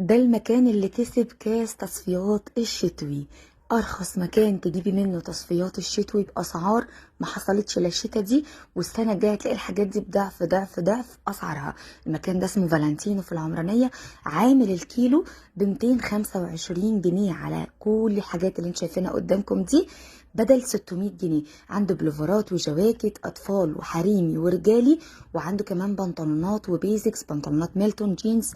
ده المكان اللي كسب كاس تصفيات الشتوي. ارخص مكان تجيبي منه تصفيات الشتوي باسعار ما حصلتش لا الشتا دي، والسنه الجايه تلاقي الحاجات دي بضعف ضعف ضعف اسعارها. المكان ده اسمه فالنتينو في العمرانيه، عامل الكيلو ب 225 جنيه على كل الحاجات اللي انتوا شايفينها قدامكم دي، بدل 600 جنيه. عنده بلوفرات وجواكت اطفال وحريمي ورجالي، وعنده كمان بنطلونات وبيزكس، بنطلونات ميلتون جينز.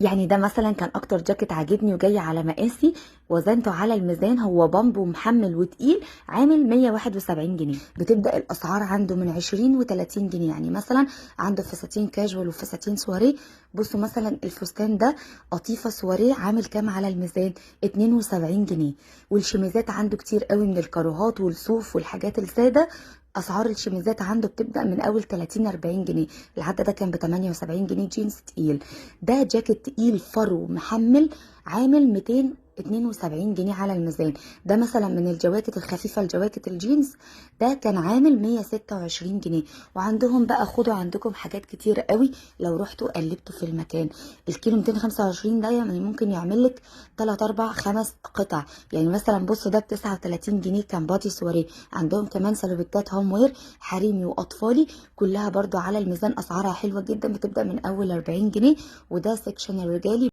يعني ده مثلا كان اكتر جاكيت عاجبني وجاي على مقاسي، وزنته على الميزان هو بامب ومحمل وتقيل، عامل 171 جنيه. بتبدأ الاسعار عنده من 20 و30 جنيه. يعني مثلا عنده فساتين كاجوال وفساتين سواريه. بصوا مثلا الفستان ده قطيفة سواريه عامل كام على الميزان؟ 72 جنيه. والشميزات عنده كتير قوي من الكاروهات والصوف والحاجات السادة. اسعار الشميزات عنده بتبدأ من اول 30 40 جنيه. العدد ده كان ب 78 جنيه، جينز تقيل. ده جاكيت تقيل فرو محمل، عامل 272 جنيه على الميزان. ده مثلا من الجواكت الخفيفة، الجواكت الجينز، ده كان عامل 126 جنيه. وعندهم بقى، خدوا عندكم حاجات كتير قوي لو رحتوا قلبتوا في المكان. الكيلو 225 ده يعني ممكن يعمل لك 3 4 5 قطع. يعني مثلا بصوا ده ب 39 جنيه كان بادي سواريه. عندهم كمان سلوبيتات هوم وير حريمي واطفالي، كلها برضو على الميزان، اسعارها حلوة جدا، بتبدأ من اول 40 جنيه. وده سيكشن الرجالي.